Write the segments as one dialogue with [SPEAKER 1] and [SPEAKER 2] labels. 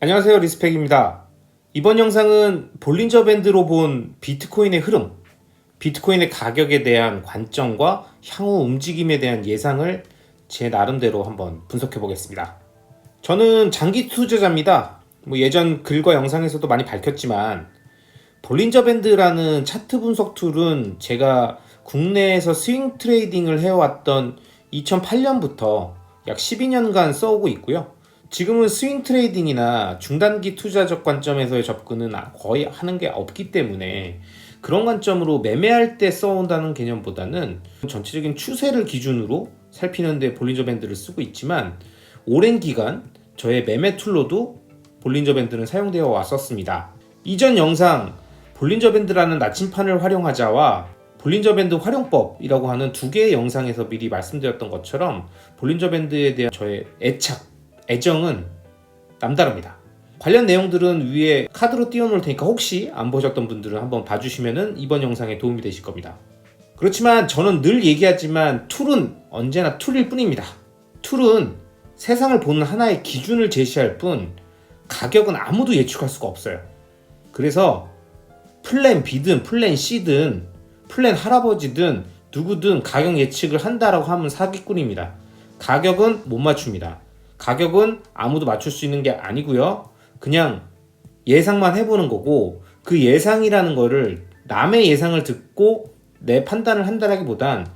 [SPEAKER 1] 안녕하세요, 리스펙입니다. 이번 영상은 볼린저 밴드로 본 비트코인의 흐름, 비트코인의 가격에 대한 관점과 향후 움직임에 대한 예상을 제 나름대로 한번 분석해 보겠습니다. 저는 장기 투자자입니다. 예전 글과 영상에서도 많이 밝혔지만 볼린저 밴드라는 차트 분석 툴은 제가 국내에서 스윙 트레이딩을 해왔던 2008년부터 약 12년간 써오고 있고요. 지금은 스윙 트레이딩이나 중단기 투자적 관점에서의 접근은 거의 하는 게 없기 때문에 그런 관점으로 매매할 때 써온다는 개념보다는 전체적인 추세를 기준으로 살피는데 볼린저 밴드를 쓰고 있지만 오랜 기간 저의 매매 툴로도 볼린저 밴드는 사용되어 왔었습니다. 이전 영상 볼린저 밴드라는 나침판을 활용하자와 볼린저 밴드 활용법이라고 하는 두 개의 영상에서 미리 말씀드렸던 것처럼 볼린저 밴드에 대한 저의 애정은 남다릅니다. 관련 내용들은 위에 카드로 띄워놓을 테니까 혹시 안 보셨던 분들은 한번 봐주시면 이번 영상에 도움이 되실 겁니다. 그렇지만 저는 늘 얘기하지만 툴은 언제나 툴일 뿐입니다. 툴은 세상을 보는 하나의 기준을 제시할 뿐 가격은 아무도 예측할 수가 없어요. 그래서 플랜 B든 플랜 C든 플랜 할아버지든 누구든 가격 예측을 한다라고 하면 사기꾼입니다. 가격은 못 맞춥니다. 가격은 아무도 맞출 수 있는 게 아니고요. 그냥 예상만 해보는 거고 그 예상이라는 거를 남의 예상을 듣고 내 판단을 한다라기보단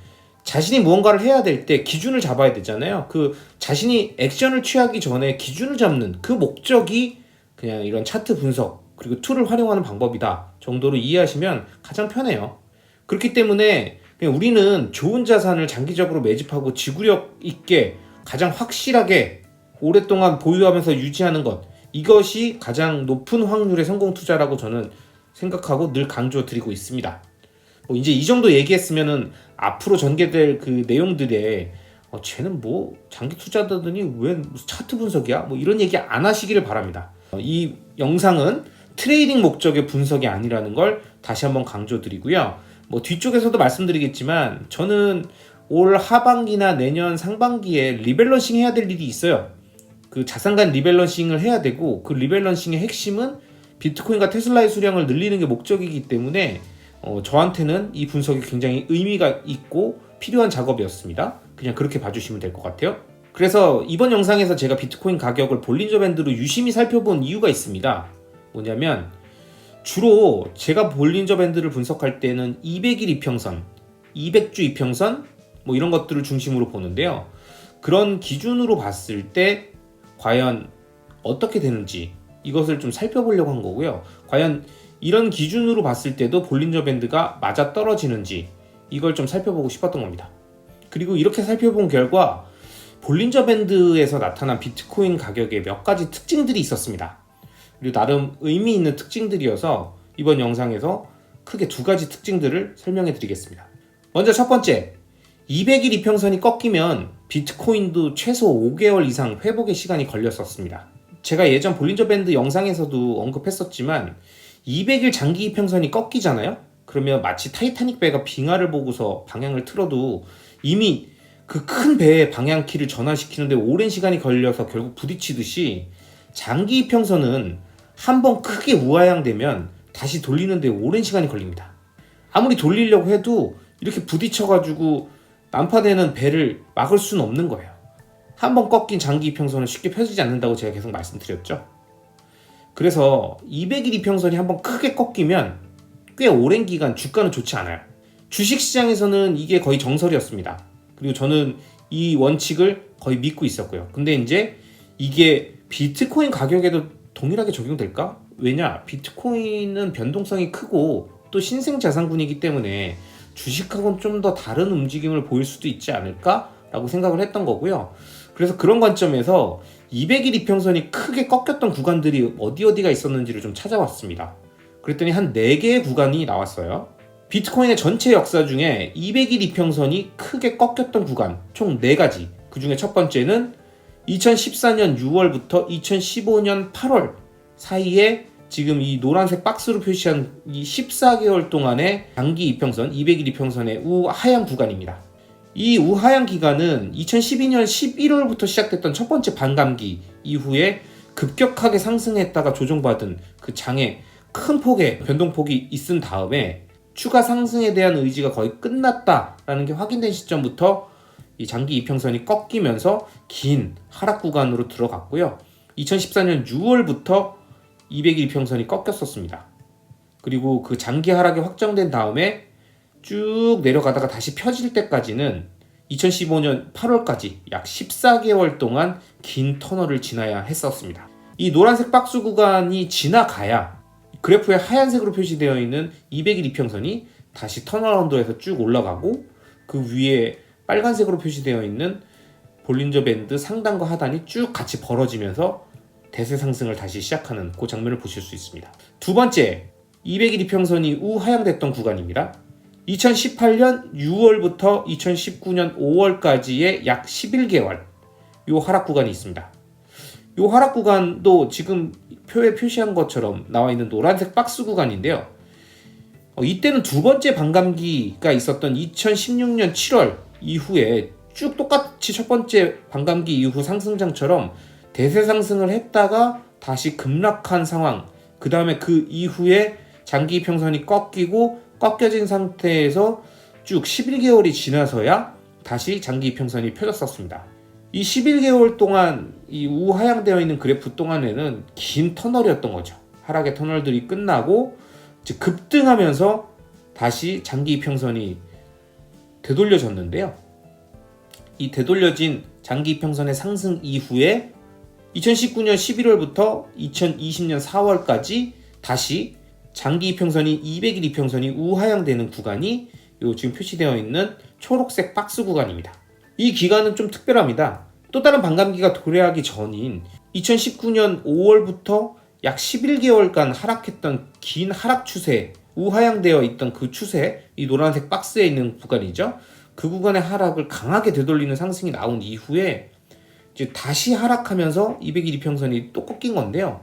[SPEAKER 1] 자신이 무언가를 해야 될 때 기준을 잡아야 되잖아요. 그 자신이 액션을 취하기 전에 기준을 잡는 그 목적이 그냥 이런 차트 분석 그리고 툴을 활용하는 방법이다 정도로 이해하시면 가장 편해요. 그렇기 때문에 그냥 우리는 좋은 자산을 장기적으로 매집하고 지구력 있게 가장 확실하게 오랫동안 보유하면서 유지하는 것, 이것이 가장 높은 확률의 성공 투자라고 저는 생각하고 늘 강조드리고 있습니다. 이제 이 정도 얘기했으면은 앞으로 전개될 그 내용들에 쟤는 장기 투자자더니 왜 무슨 차트 분석이야? 이런 얘기 안 하시기를 바랍니다. 이 영상은 트레이딩 목적의 분석이 아니라는 걸 다시 한번 강조드리고요. 뒤쪽에서도 말씀드리겠지만 저는 올 하반기나 내년 상반기에 리밸런싱 해야 될 일이 있어요. 그 자산 간 리밸런싱을 해야 되고 그 리밸런싱의 핵심은 비트코인과 테슬라의 수량을 늘리는 게 목적이기 때문에 저한테는 이 분석이 굉장히 의미가 있고 필요한 작업이었습니다. 그냥 그렇게 봐주시면 될 것 같아요. 그래서 이번 영상에서 제가 비트코인 가격을 볼린저 밴드로 유심히 살펴본 이유가 있습니다. 뭐냐면 주로 제가 볼린저 밴드를 분석할 때는 200일 이평선, 200주 이평선 이런 것들을 중심으로 보는데요. 그런 기준으로 봤을 때 과연 어떻게 되는지 이것을 좀 살펴보려고 한 거고요. 과연 이런 기준으로 봤을 때도 볼린저 밴드가 맞아 떨어지는지 이걸 좀 살펴보고 싶었던 겁니다. 그리고 이렇게 살펴본 결과 볼린저 밴드에서 나타난 비트코인 가격에 몇 가지 특징들이 있었습니다. 그리고 나름 의미 있는 특징들이어서 이번 영상에서 크게 두 가지 특징들을 설명해 드리겠습니다. 먼저 첫 번째, 200일 이평선이 꺾이면 비트코인도 최소 5개월 이상 회복의 시간이 걸렸었습니다. 제가 예전 볼린저 밴드 영상에서도 언급했었지만 200일 장기 이평선이 꺾이잖아요? 그러면 마치 타이타닉 배가 빙하를 보고서 방향을 틀어도 이미 그 큰 배의 방향키를 전환시키는데 오랜 시간이 걸려서 결국 부딪히듯이 장기 이평선은 한번 크게 우하향되면 다시 돌리는데 오랜 시간이 걸립니다. 아무리 돌리려고 해도 이렇게 부딪혀가지고 난파되는 배를 막을 수는 없는 거예요. 한번 꺾인 장기 이평선은 쉽게 펴지지 않는다고 제가 계속 말씀드렸죠. 그래서 200일 이평선이 한번 크게 꺾이면 꽤 오랜 기간 주가는 좋지 않아요. 주식시장에서는 이게 거의 정설이었습니다. 그리고 저는 이 원칙을 거의 믿고 있었고요. 근데 이제 이게 비트코인 가격에도 동일하게 적용될까? 왜냐? 비트코인은 변동성이 크고 또 신생자산군이기 때문에 주식하고는 좀 더 다른 움직임을 보일 수도 있지 않을까? 라고 생각을 했던 거고요. 그래서 그런 관점에서 200일 이평선이 크게 꺾였던 구간들이 어디가 있었는지를 좀 찾아봤습니다. 그랬더니 한 4개의 구간이 나왔어요. 비트코인의 전체 역사 중에 200일 이평선이 크게 꺾였던 구간 총 4가지. 그 중에 첫 번째는 2014년 6월부터 2015년 8월 사이에 지금 이 노란색 박스로 표시한 이 14개월 동안의 장기 이평선, 200일 이평선의 우하향 구간입니다. 이 우하향 기간은 2012년 11월부터 시작됐던 첫 번째 반감기 이후에 급격하게 상승했다가 조정받은 그 장의 큰 폭의 변동폭이 있은 다음에 추가 상승에 대한 의지가 거의 끝났다라는 게 확인된 시점부터 이 장기 이평선이 꺾이면서 긴 하락 구간으로 들어갔고요. 2014년 6월부터 200일 이평선이 꺾였었습니다. 그리고 그 장기 하락이 확정된 다음에 쭉 내려가다가 다시 펴질 때까지는 2015년 8월까지 약 14개월 동안 긴 터널을 지나야 했었습니다. 이 노란색 박스 구간이 지나가야 그래프에 하얀색으로 표시되어 있는 200일 이평선이 다시 터널 언더에서 쭉 올라가고 그 위에 빨간색으로 표시되어 있는 볼린저 밴드 상단과 하단이 쭉 같이 벌어지면서 대세 상승을 다시 시작하는 그 장면을 보실 수 있습니다. 두 번째, 200일 이평선이 우하향됐던 구간입니다. 2018년 6월부터 2019년 5월까지의 약 11개월 이 하락 구간이 있습니다. 이 하락 구간도 지금 표에 표시한 것처럼 나와 있는 노란색 박스 구간인데요. 이때는 두 번째 반감기가 있었던 2016년 7월 이후에 쭉 똑같이 첫 번째 반감기 이후 상승장처럼 대세 상승을 했다가 다시 급락한 상황, 그 다음에 그 이후에 장기 이평선이 꺾여진 상태에서 쭉 11개월이 지나서야 다시 장기 이평선이 펴졌었습니다. 이 11개월 동안 이 우하향되어 있는 그래프 동안에는 긴 터널이었던 거죠. 하락의 터널들이 끝나고 즉 급등하면서 다시 장기 이평선이 되돌려졌는데요. 이 되돌려진 장기 이평선의 상승 이후에 2019년 11월부터 2020년 4월까지 다시 장기 이평선이 200일 이평선이 우하향되는 구간이 요 지금 표시되어 있는 초록색 박스 구간입니다. 이 기간은 좀 특별합니다. 또 다른 반감기가 도래하기 전인 2019년 5월부터 약 11개월간 하락했던 긴 하락 추세, 우하향되어 있던 그 추세, 이 노란색 박스에 있는 구간이죠. 그 구간의 하락을 강하게 되돌리는 상승이 나온 이후에 이제 다시 하락하면서 200일 이평선이 또 꺾인 건데요.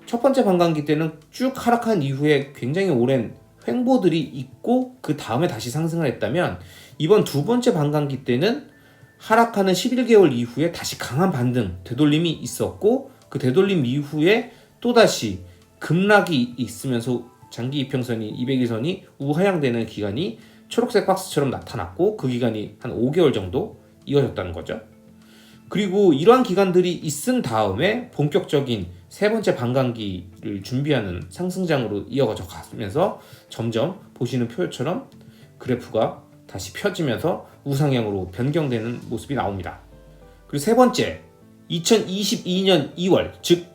[SPEAKER 1] 첫 번째 반감기 때는 쭉 하락한 이후에 굉장히 오랜 횡보들이 있고 그 다음에 다시 상승을 했다면 이번 두 번째 반감기 때는 하락하는 11개월 이후에 다시 강한 반등, 되돌림이 있었고 그 되돌림 이후에 또다시 급락이 있으면서 장기 이평선이 200일선이 우하향되는 기간이 초록색 박스처럼 나타났고 그 기간이 한 5개월 정도 이어졌다는 거죠. 그리고 이러한 기간들이 있은 다음에 본격적인 세 번째 반감기를 준비하는 상승장으로 이어져 가면서 점점 보시는 표처럼 그래프가 다시 펴지면서 우상향으로 변경되는 모습이 나옵니다. 그리고 세 번째, 2022년 2월, 즉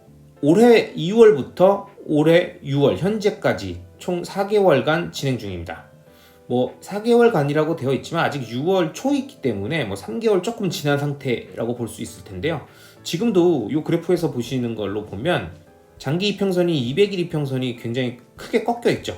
[SPEAKER 1] 올해 2월부터 올해 6월 현재까지 총 4개월간 진행 중입니다. 4개월간이라고 되어 있지만 아직 6월 초이기 때문에 3개월 조금 지난 상태라고 볼 수 있을 텐데요. 지금도 이 그래프에서 보시는 걸로 보면 장기 이평선이 200일 이평선이 굉장히 크게 꺾여 있죠.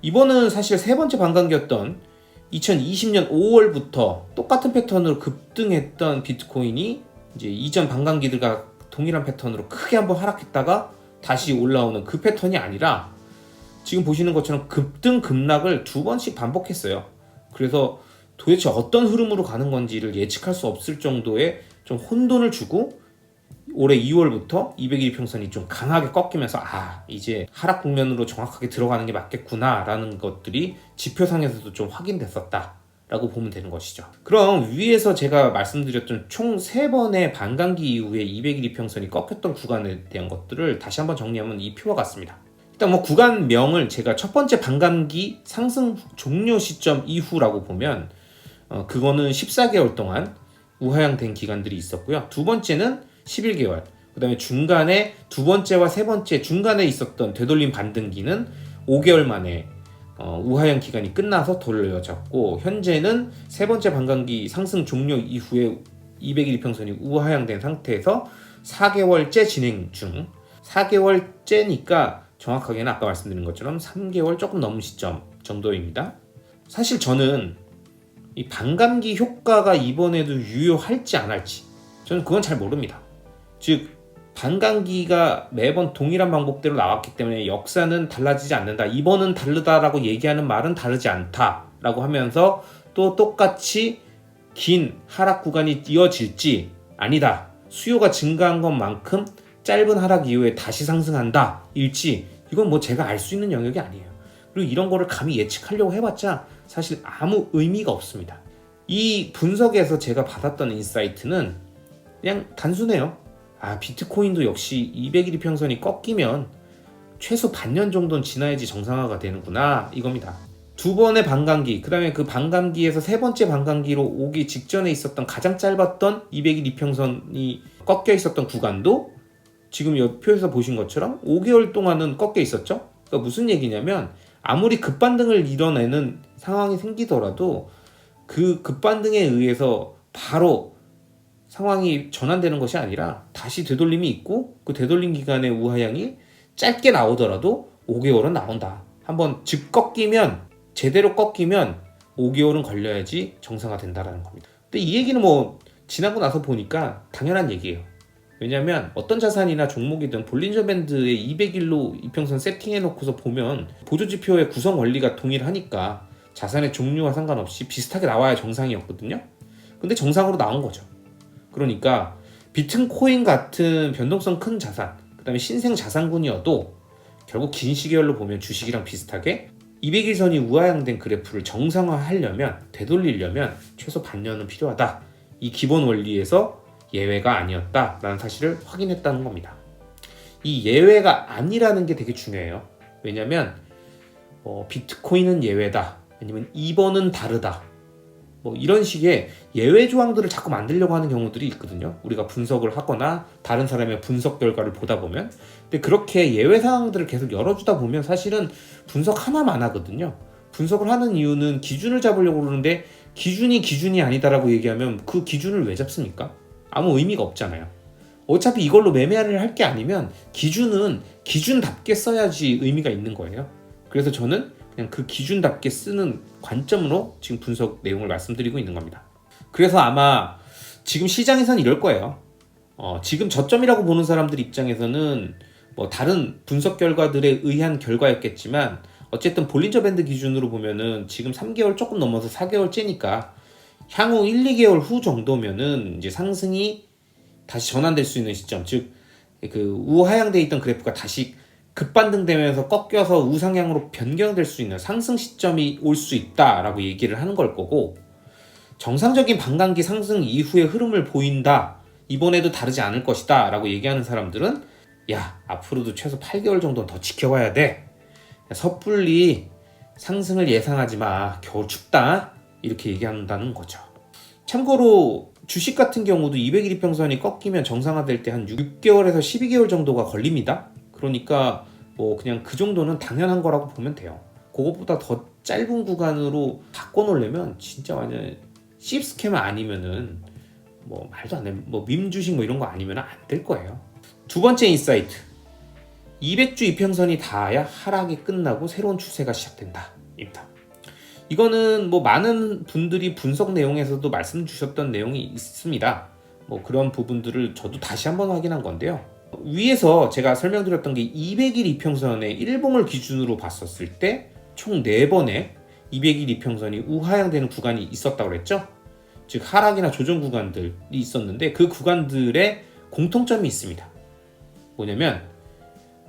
[SPEAKER 1] 이번은 사실 세 번째 반감기였던 2020년 5월부터 똑같은 패턴으로 급등했던 비트코인이 이제 이전 반감기들과 동일한 패턴으로 크게 한번 하락했다가 다시 올라오는 그 패턴이 아니라 지금 보시는 것처럼 급등 급락을 두 번씩 반복했어요. 그래서 도대체 어떤 흐름으로 가는 건지를 예측할 수 없을 정도의 좀 혼돈을 주고 올해 2월부터 200일 이평선이 좀 강하게 꺾이면서 이제 하락 국면으로 정확하게 들어가는 게 맞겠구나 라는 것들이 지표상에서도 좀 확인됐었다 라고 보면 되는 것이죠. 그럼 위에서 제가 말씀드렸던 총 3번의 반감기 이후에 200일 이평선이 꺾였던 구간에 대한 것들을 다시 한번 정리하면 이 표와 같습니다. 일단 구간명을 제가 첫 번째 반감기 상승 종료 시점 이후라고 보면 그거는 14개월 동안 우하향된 기간들이 있었고요. 두 번째는 11개월, 그 다음에 중간에 두 번째와 세 번째 중간에 있었던 되돌림 반등기는 5개월 만에 우하향 기간이 끝나서 돌려졌고, 현재는 세 번째 반감기 상승 종료 이후에 200일 이평선이 우하향된 상태에서 4개월째 진행 중. 4개월째니까 정확하게는 아까 말씀드린 것처럼 3개월 조금 넘은 시점 정도입니다. 사실 저는 이 반감기 효과가 이번에도 유효할지 안 할지 저는 그건 잘 모릅니다. 즉 반감기가 매번 동일한 방법대로 나왔기 때문에 역사는 달라지지 않는다, 이번은 다르다라고 얘기하는 말은 다르지 않다라고 하면서 또 똑같이 긴 하락 구간이 이어질지, 아니다, 수요가 증가한 것만큼 짧은 하락 이후에 다시 상승한다 일지, 이건 뭐 제가 알 수 있는 영역이 아니에요. 그리고 이런 거를 감히 예측하려고 해봤자 사실 아무 의미가 없습니다. 이 분석에서 제가 받았던 인사이트는 그냥 단순해요. 비트코인도 역시 200일 이평선이 꺾이면 최소 반년 정도는 지나야지 정상화가 되는구나, 이겁니다. 두 번의 반감기, 그 다음에 그 반감기에서 세 번째 반감기로 오기 직전에 있었던 가장 짧았던 200일 이평선이 꺾여 있었던 구간도 지금 이 표에서 보신 것처럼 5개월 동안은 꺾여 있었죠. 그러니까 무슨 얘기냐면 아무리 급반등을 이뤄내는 상황이 생기더라도 그 급반등에 의해서 바로 상황이 전환되는 것이 아니라 다시 되돌림이 있고, 그 되돌림 기간의 우하향이 짧게 나오더라도 5개월은 나온다. 한번 즉 꺾이면, 제대로 꺾이면 5개월은 걸려야지 정상화 된다라는 겁니다. 근데 이 얘기는 뭐 지나고 나서 보니까 당연한 얘기예요. 왜냐하면 어떤 자산이나 종목이든 볼린저 밴드에 200일로 이평선 세팅해 놓고서 보면 보조지표의 구성 원리가 동일하니까 자산의 종류와 상관없이 비슷하게 나와야 정상이었거든요. 근데 정상으로 나온 거죠. 그러니까 비트코인 같은 변동성 큰 자산, 그 다음에 신생 자산군이어도 결국 긴 시계열로 보면 주식이랑 비슷하게 200일선이 우하향된 그래프를 정상화하려면, 되돌리려면 최소 반년은 필요하다. 이 기본 원리에서 예외가 아니었다라는 사실을 확인했다는 겁니다. 이 예외가 아니라는 게 되게 중요해요. 왜냐면 비트코인은 예외다, 아니면 2번은 다르다, 뭐 이런 식의 예외 조항들을 자꾸 만들려고 하는 경우들이 있거든요. 우리가 분석을 하거나 다른 사람의 분석 결과를 보다 보면. 근데 그렇게 예외 상황들을 계속 열어주다 보면 사실은 분석 하나만 하거든요. 분석을 하는 이유는 기준을 잡으려고 그러는데 기준이 아니다라고 얘기하면 그 기준을 왜 잡습니까? 아무 의미가 없잖아요. 어차피 이걸로 매매를 할 게 아니면 기준은 기준답게 써야지 의미가 있는 거예요. 그래서 저는 그냥 그 기준답게 쓰는 관점으로 지금 분석 내용을 말씀드리고 있는 겁니다. 그래서 아마 지금 시장에서는 이럴 거예요. 지금 저점이라고 보는 사람들 입장에서는 뭐 다른 분석 결과들에 의한 결과였겠지만, 어쨌든 볼린저 밴드 기준으로 보면은 지금 3개월 조금 넘어서 4개월째니까 향후 1, 2개월 후 정도면은 이제 상승이 다시 전환될 수 있는 시점, 즉 그 우하향돼 있던 그래프가 다시 급반등되면서 꺾여서 우상향으로 변경될 수 있는 상승 시점이 올 수 있다라고 얘기를 하는 걸 거고, 정상적인 반감기 상승 이후의 흐름을 보인다, 이번에도 다르지 않을 것이다 라고 얘기하는 사람들은 야, 앞으로도 최소 8개월 정도는 더 지켜봐야 돼, 섣불리 상승을 예상하지 마, 겨울 춥다, 이렇게 얘기한다는 거죠. 참고로 주식 같은 경우도 200일 이평선이 꺾이면 정상화될 때 한 6개월에서 12개월 정도가 걸립니다. 그러니까 뭐 그냥 그 정도는 당연한 거라고 보면 돼요. 그것보다 더 짧은 구간으로 바꿔놓으려면 진짜 완전 씹스캠 아니면은 뭐 말도 안 돼, 뭐 밈주식 뭐 이런 거 아니면 안 될 거예요. 두 번째 인사이트, 200주 이평선이 닿아야 하락이 끝나고 새로운 추세가 시작된다 입니다. 이거는 뭐 많은 분들이 분석 내용에서도 말씀 주셨던 내용이 있습니다. 뭐 그런 부분들을 저도 다시 한번 확인한 건데요. 위에서 제가 설명드렸던 게 200일 이평선의 일봉을 기준으로 봤었을 때 총 4번의 200일 이평선이 우하향되는 구간이 있었다고 그랬죠. 즉 하락이나 조정 구간들이 있었는데 그 구간들의 공통점이 있습니다. 뭐냐면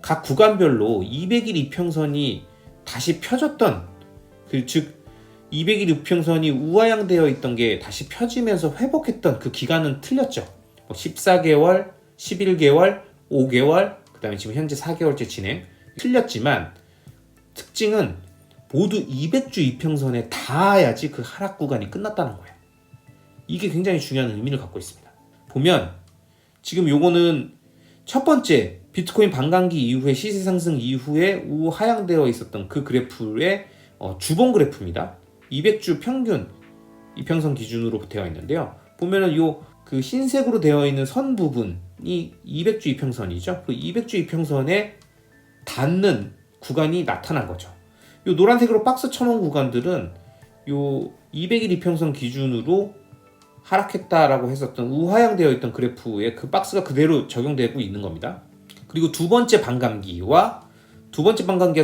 [SPEAKER 1] 각 구간별로 200일 이평선이 다시 펴졌던, 즉 200일 이평선이 우하향되어 있던 게 다시 펴지면서 회복했던 그 기간은 틀렸죠. 14개월, 11개월, 5개월, 그 다음에 지금 현재 4개월째 진행, 틀렸지만 특징은 모두 200주 이평선에 닿아야지 그 하락 구간이 끝났다는 거예요. 이게 굉장히 중요한 의미를 갖고 있습니다. 보면 지금 요거는 첫 번째 비트코인 반감기 이후에 시세 상승 이후에 우하향되어 있었던 그 그래프의 주봉 그래프입니다. 200주 평균 이평선 기준으로 되어 있는데요. 보면은 요 그 흰색으로 되어 있는 선 부분이 200주 이평선이죠. 그 200주 이평선에 닿는 구간이 나타난 거죠. 요 노란색으로 박스 쳐놓은 구간들은 요 200일 이평선 기준으로 하락했다라고 했었던 우하향되어 있던 그래프에 그 박스가 그대로 적용되고 있는 겁니다. 그리고 두 번째 반감기와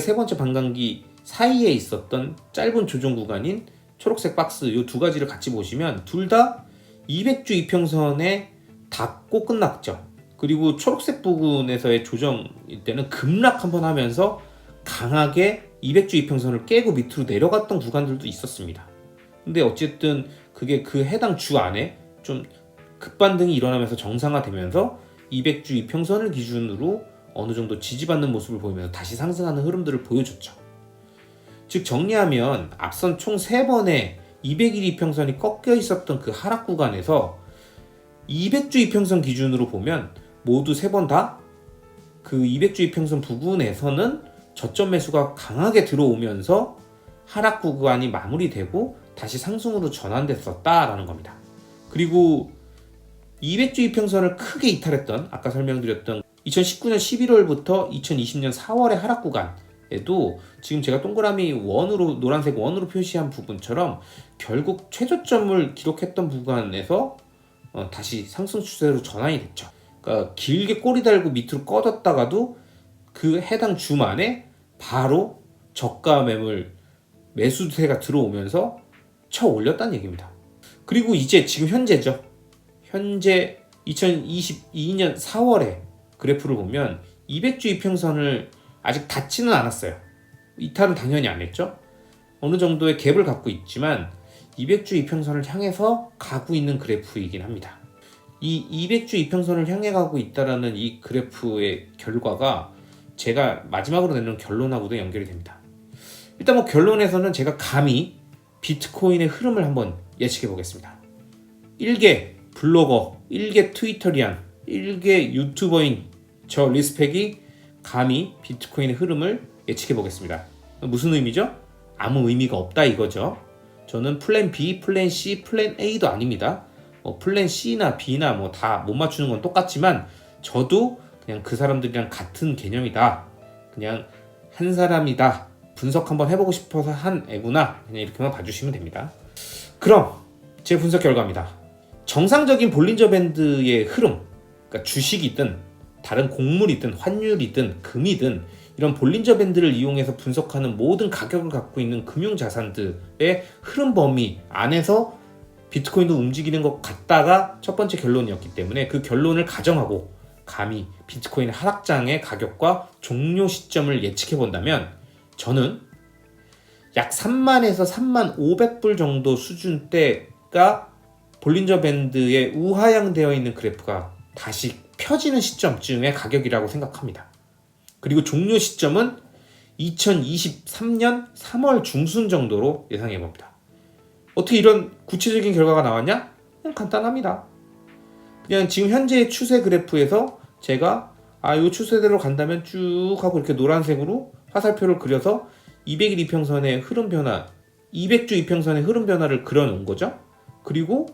[SPEAKER 1] 세 번째 반감기 사이에 있었던 짧은 조정 구간인 초록색 박스, 이 두 가지를 같이 보시면 둘 다 200주 이평선에 닿고 끝났죠. 그리고 초록색 부근에서의 조정일 때는 급락 한번 하면서 강하게 200주 이평선을 깨고 밑으로 내려갔던 구간들도 있었습니다. 근데 어쨌든 그게 그 해당 주 안에 좀 급반등이 일어나면서 정상화되면서 200주 이평선을 기준으로 어느 정도 지지받는 모습을 보이면서 다시 상승하는 흐름들을 보여줬죠. 즉 정리하면 앞선 총 3번의 200일 이평선이 꺾여 있었던 그 하락 구간에서 200주 이평선 기준으로 보면 모두 3번 다 그 200주 이평선 부근에서는 저점 매수가 강하게 들어오면서 하락 구간이 마무리되고 다시 상승으로 전환됐었다라는 겁니다. 그리고 200주 이평선을 크게 이탈했던 아까 설명드렸던 2019년 11월부터 2020년 4월의 하락 구간에도 지금 제가 동그라미 원으로 노란색 원으로 표시한 부분처럼 결국 최저점을 기록했던 구간에서 다시 상승 추세로 전환이 됐죠. 그러니까 길게 꼬리 달고 밑으로 꺼졌다가도 그 해당 주만에 바로 저가 매물 매수세가 들어오면서 쳐 올렸다는 얘기입니다. 그리고 이제 지금 현재죠. 현재 2022년 4월에 그래프를 보면 200주 이평선을 아직 닿지는 않았어요. 이탈은 당연히 안 했죠. 어느 정도의 갭을 갖고 있지만 200주 이평선을 향해서 가고 있는 그래프이긴 합니다. 이 200주 이평선을 향해 가고 있다라는 이 그래프의 결과가 제가 마지막으로 내는 결론하고도 연결이 됩니다. 일단 뭐 결론에서는 제가 감히 비트코인의 흐름을 한번 예측해 보겠습니다. 1개 블로거, 1개 트위터리안, 1개 유튜버인 저 리스펙이 감히 비트코인의 흐름을 예측해 보겠습니다. 무슨 의미죠? 아무 의미가 없다 이거죠. 저는 플랜 B, 플랜 C, 플랜 A도 아닙니다. 플랜 C나 B나 뭐 다 못 맞추는 건 똑같지만 저도 그냥 그 사람들이랑 같은 개념이다. 그냥 한 사람이다. 분석 한번 해보고 싶어서 한 애구나. 그냥 이렇게만 봐주시면 됩니다. 그럼 제 분석 결과입니다. 정상적인 볼린저 밴드의 흐름, 그러니까 주식이든 다른 곡물이든 환율이든 금이든 이런 볼린저 밴드를 이용해서 분석하는 모든 가격을 갖고 있는 금융자산들의 흐름 범위 안에서 비트코인도 움직이는 것 같다가 첫 번째 결론이었기 때문에 그 결론을 가정하고 감히 비트코인 하락장의 가격과 종료 시점을 예측해 본다면 저는 약 3만에서 3만 500불 정도 수준대가 볼린저 밴드에 우하향되어 있는 그래프가 다시 펴지는 시점쯤의 가격이라고 생각합니다. 그리고 종료 시점은 2023년 3월 중순 정도로 예상해 봅니다. 어떻게 이런 구체적인 결과가 나왔냐? 그냥 간단합니다. 그냥 지금 현재의 추세 그래프에서 제가 이 추세대로 간다면 쭉 하고 이렇게 노란색으로 화살표를 그려서 200일 이평선의 흐름 변화, 200주 이평선의 흐름 변화를 그려놓은 거죠. 그리고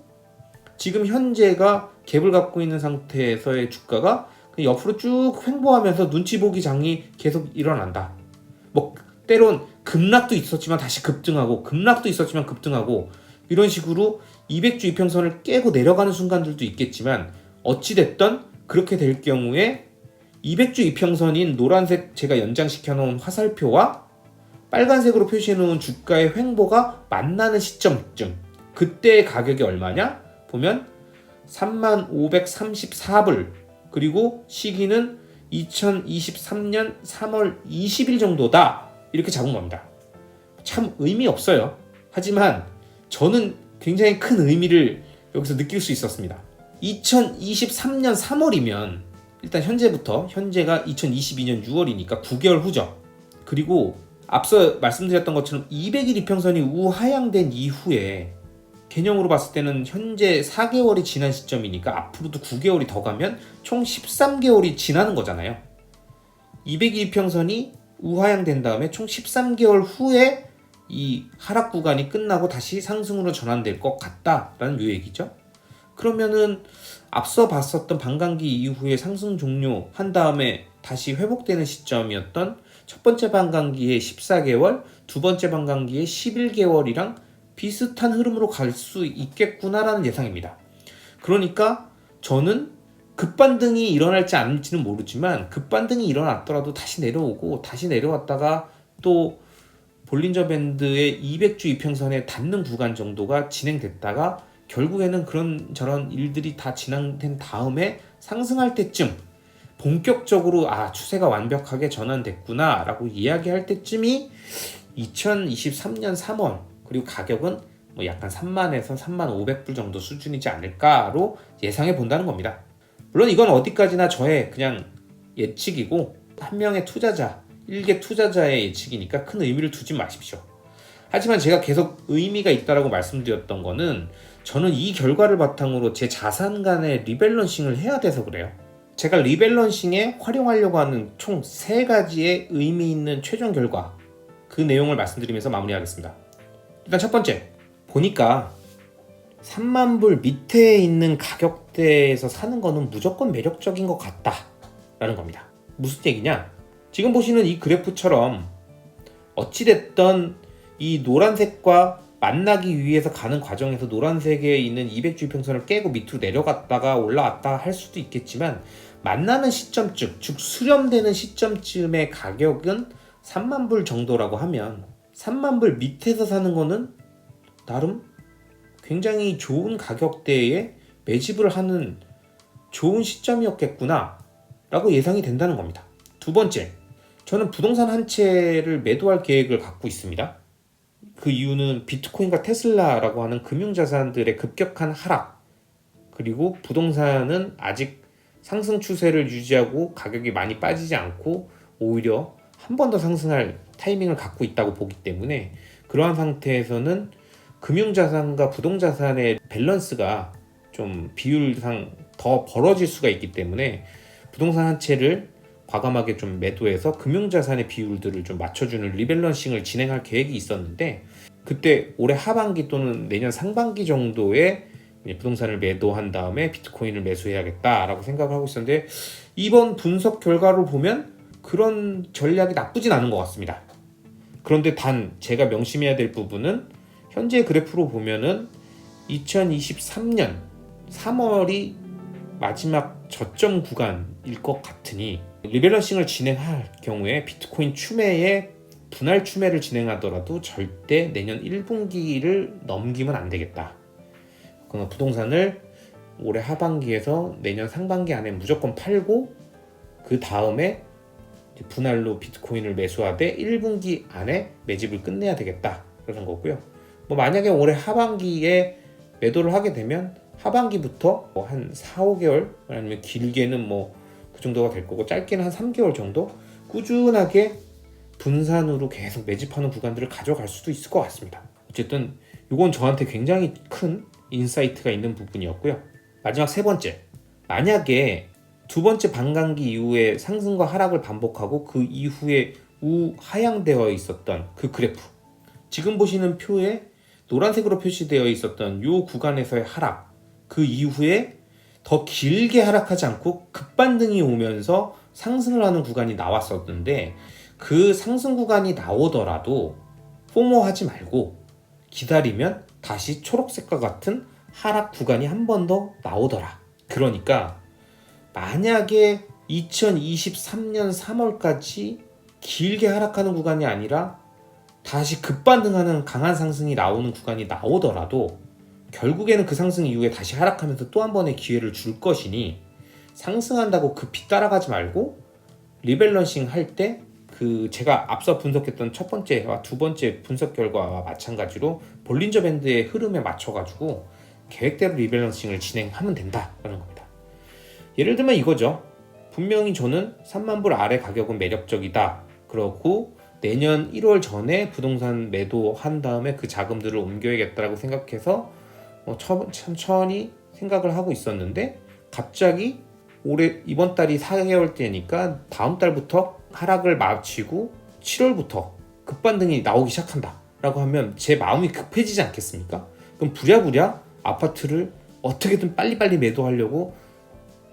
[SPEAKER 1] 지금 현재가 갭을 갖고 있는 상태에서의 주가가 옆으로 쭉 횡보하면서 눈치 보기 장이 계속 일어난다. 뭐 때론 급락도 있었지만 다시 급등하고 급락도 있었지만 급등하고 이런 식으로 200주 이평선을 깨고 내려가는 순간들도 있겠지만 어찌됐든 그렇게 될 경우에 200주 이평선인 노란색 제가 연장시켜 놓은 화살표와 빨간색으로 표시해 놓은 주가의 횡보가 만나는 시점쯤 그때의 가격이 얼마냐? 보면 3534불 그리고 시기는 2023년 3월 20일 정도다 이렇게 잡은 겁니다. 참 의미 없어요. 하지만 저는 굉장히 큰 의미를 여기서 느낄 수 있었습니다. 2023년 3월이면 일단 현재가 2022년 6월이니까 9개월 후죠. 그리고 앞서 말씀드렸던 것처럼 200일 이평선이 우하향된 이후에 개념으로 봤을 때는 현재 4개월이 지난 시점이니까 앞으로도 9개월이 더 가면 총 13개월이 지나는 거잖아요. 200일 이평선이 우하향된 다음에 총 13개월 후에 이 하락 구간이 끝나고 다시 상승으로 전환될 것 같다라는 요 얘기죠. 그러면은 앞서 봤었던 반감기 이후에 상승 종료한 다음에 다시 회복되는 시점이었던 첫 번째 반감기의 14개월, 두 번째 반감기의 11개월이랑 비슷한 흐름으로 갈 수 있겠구나라는 예상입니다. 그러니까 저는 급반등이 일어날지 않을지는 모르지만 급반등이 일어났더라도 다시 내려오고 다시 내려왔다가 또 볼린저 밴드의 200주 이평선에 닿는 구간 정도가 진행됐다가 결국에는 그런 저런 일들이 다 진행된 다음에 상승할 때쯤 본격적으로 추세가 완벽하게 전환됐구나 라고 이야기할 때쯤이 2023년 3월, 그리고 가격은 뭐 약간 3만에서 3만 500불 정도 수준이지 않을까로 예상해 본다는 겁니다. 물론 이건 어디까지나 저의 그냥 예측이고 한 명의 투자자, 일개 투자자의 예측이니까 큰 의미를 두지 마십시오. 하지만 제가 계속 의미가 있다라고 말씀드렸던 거는 저는 이 결과를 바탕으로 제 자산 간의 리밸런싱을 해야 돼서 그래요. 제가 리밸런싱에 활용하려고 하는 총 3가지의 의미 있는 최종 결과, 그 내용을 말씀드리면서 마무리하겠습니다. 일단 첫 번째, 보니까 3만 불 밑에 있는 가격대에서 사는 거는 무조건 매력적인 것 같다라는 겁니다. 무슨 얘기냐? 지금 보시는 이 그래프처럼 어찌됐던 이 노란색과 만나기 위해서 가는 과정에서 노란색에 있는 200주평선을 깨고 밑으로 내려갔다가 올라왔다 할 수도 있겠지만, 만나는 시점쯤, 즉 수렴되는 시점쯤의 가격은 3만 불 정도라고 하면 3만 불 밑에서 사는 거는 나름 굉장히 좋은 가격대에 매집을 하는 좋은 시점이었겠구나 라고 예상이 된다는 겁니다. 두 번째, 저는 부동산 한 채를 매도할 계획을 갖고 있습니다. 그 이유는 비트코인과 테슬라라고 하는 금융자산들의 급격한 하락, 그리고 부동산은 아직 상승 추세를 유지하고 가격이 많이 빠지지 않고 오히려 한 번 더 상승할 타이밍을 갖고 있다고 보기 때문에, 그러한 상태에서는 금융자산과 부동자산의 밸런스가 좀 비율상 더 벌어질 수가 있기 때문에 부동산 한 채를 과감하게 좀 매도해서 금융자산의 비율들을 좀 맞춰주는 리밸런싱을 진행할 계획이 있었는데, 그때 올해 하반기 또는 내년 상반기 정도에 부동산을 매도한 다음에 비트코인을 매수해야겠다라고 생각을 하고 있었는데, 이번 분석 결과를 보면 그런 전략이 나쁘진 않은 것 같습니다. 그런데 단 제가 명심해야 될 부분은, 현재 그래프로 보면은 2023년 3월이 마지막 저점 구간일 것 같으니, 리밸런싱을 진행할 경우에 비트코인 추매에 분할 추매를 진행하더라도 절대 내년 1분기를 넘기면 안 되겠다. 그러니까 부동산을 올해 하반기에서 내년 상반기 안에 무조건 팔고 그 다음에 분할로 비트코인을 매수하되 1분기 안에 매집을 끝내야 되겠다, 그런 거고요. 뭐 만약에 올해 하반기에 매도를 하게 되면 하반기부터 한 4, 5개월, 아니면 길게는 그 정도가 될 거고, 짧게는 한 3개월 정도 꾸준하게 분산으로 계속 매집하는 구간들을 가져갈 수도 있을 것 같습니다. 어쨌든 이건 저한테 굉장히 큰 인사이트가 있는 부분이었고요. 마지막 세 번째, 만약에 두 번째 반감기 이후에 상승과 하락을 반복하고 그 이후에 우하향되어 있었던 그 그래프, 지금 보시는 표에 노란색으로 표시되어 있었던 이 구간에서의 하락, 그 이후에 더 길게 하락하지 않고 급반등이 오면서 상승을 하는 구간이 나왔었는데, 그 상승 구간이 나오더라도 포모하지 말고 기다리면 다시 초록색과 같은 하락 구간이 한 번 더 나오더라. 그러니까 만약에 2023년 3월까지 길게 하락하는 구간이 아니라 다시 급반등하는 강한 상승이 나오는 구간이 나오더라도 결국에는 그 상승 이후에 다시 하락하면서 또 한 번의 기회를 줄 것이니, 상승한다고 급히 따라가지 말고 리밸런싱 할 때 그 제가 앞서 분석했던 첫 번째와 두 번째 분석 결과와 마찬가지로 볼린저 밴드의 흐름에 맞춰가지고 계획대로 리밸런싱을 진행하면 된다라는 겁니다. 예를 들면 이거죠. 분명히 저는 3만 불 아래 가격은 매력적이다. 그렇고 내년 1월 전에 부동산 매도한 다음에 그 자금들을 옮겨야겠다라고 생각해서 천천히 생각을 하고 있었는데, 갑자기 올해 이번 달이 4개월째니까 다음 달부터 하락을 마치고 7월부터 급반등이 나오기 시작한다 라고 하면 제 마음이 급해지지 않겠습니까? 그럼 부랴부랴 아파트를 어떻게든 빨리빨리 매도하려고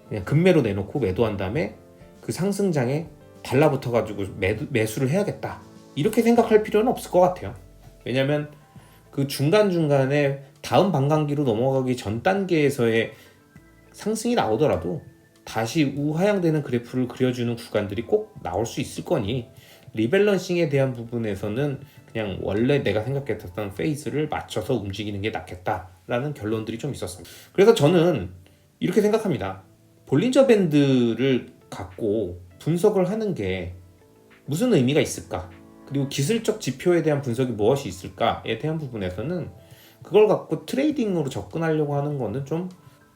[SPEAKER 1] 그냥 급매로 내놓고 매도한 다음에 그 상승장에 달라붙어 가지고 매수를 해야겠다, 이렇게 생각할 필요는 없을 것 같아요. 왜냐면 그 중간중간에 다음 반감기로 넘어가기 전 단계에서의 상승이 나오더라도 다시 우하향되는 그래프를 그려주는 구간들이 꼭 나올 수 있을 거니, 리밸런싱에 대한 부분에서는 그냥 원래 내가 생각했던 페이스를 맞춰서 움직이는 게 낫겠다라는 결론들이 좀 있었습니다. 그래서 저는 이렇게 생각합니다. 볼린저 밴드를 갖고 분석을 하는 게 무슨 의미가 있을까? 그리고 기술적 지표에 대한 분석이 무엇이 있을까에 대한 부분에서는 그걸 갖고 트레이딩으로 접근하려고 하는 거는 좀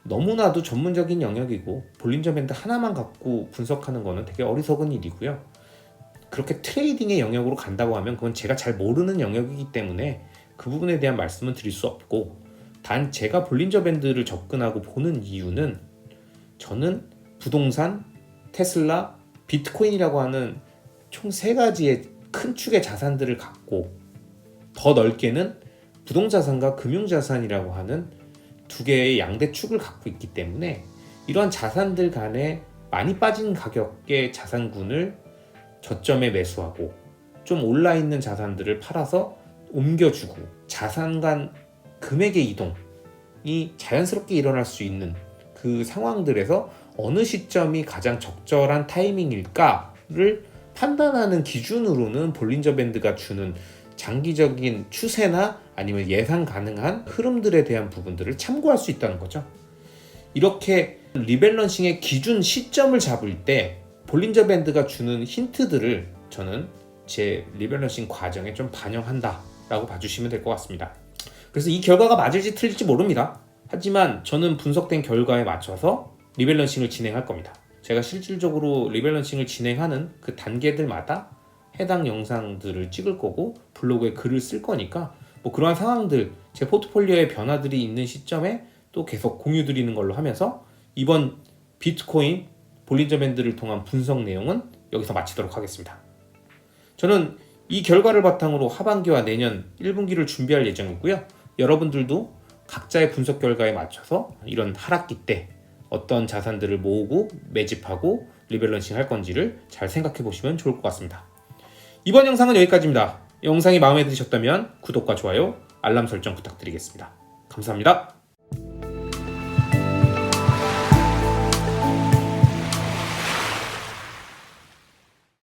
[SPEAKER 1] 너무나도 전문적인 영역이고, 볼린저 밴드 하나만 갖고 분석하는 거는 되게 어리석은 일이고요. 그렇게 트레이딩의 영역으로 간다고 하면 그건 제가 잘 모르는 영역이기 때문에 그 부분에 대한 말씀은 드릴 수 없고, 단 제가 볼린저 밴드를 접근하고 보는 이유는 저는 부동산, 테슬라, 비트코인이라고 하는 총 3가지의 큰 축의 자산들을 갖고, 더 넓게는 부동자산과 금융자산이라고 하는 2개의 양대 축을 갖고 있기 때문에 이러한 자산들 간에 많이 빠진 가격의 자산군을 저점에 매수하고 좀 올라있는 자산들을 팔아서 옮겨주고, 자산 간 금액의 이동이 자연스럽게 일어날 수 있는 그 상황들에서 어느 시점이 가장 적절한 타이밍일까를 판단하는 기준으로는 볼린저 밴드가 주는 장기적인 추세나 아니면 예상 가능한 흐름들에 대한 부분들을 참고할 수 있다는 거죠. 이렇게 리밸런싱의 기준 시점을 잡을 때 볼린저 밴드가 주는 힌트들을 저는 제 리밸런싱 과정에 좀 반영한다 라고 봐주시면 될 것 같습니다. 그래서 이 결과가 맞을지 틀릴지 모릅니다. 하지만 저는 분석된 결과에 맞춰서 리밸런싱을 진행할 겁니다. 제가 실질적으로 리밸런싱을 진행하는 그 단계들마다 해당 영상들을 찍을 거고 블로그에 글을 쓸 거니까 뭐 그러한 상황들, 제 포트폴리오의 변화들이 있는 시점에 또 계속 공유 드리는 걸로 하면서 이번 비트코인 볼린저 밴드를 통한 분석 내용은 여기서 마치도록 하겠습니다. 저는 이 결과를 바탕으로 하반기와 내년 1분기를 준비할 예정이고요. 여러분들도 각자의 분석 결과에 맞춰서 이런 하락기 때 어떤 자산들을 모으고 매집하고 리밸런싱 할 건지를 잘 생각해 보시면 좋을 것 같습니다. 이번 영상은 여기까지입니다. 영상이 마음에 드셨다면 구독과 좋아요, 알람 설정 부탁드리겠습니다. 감사합니다.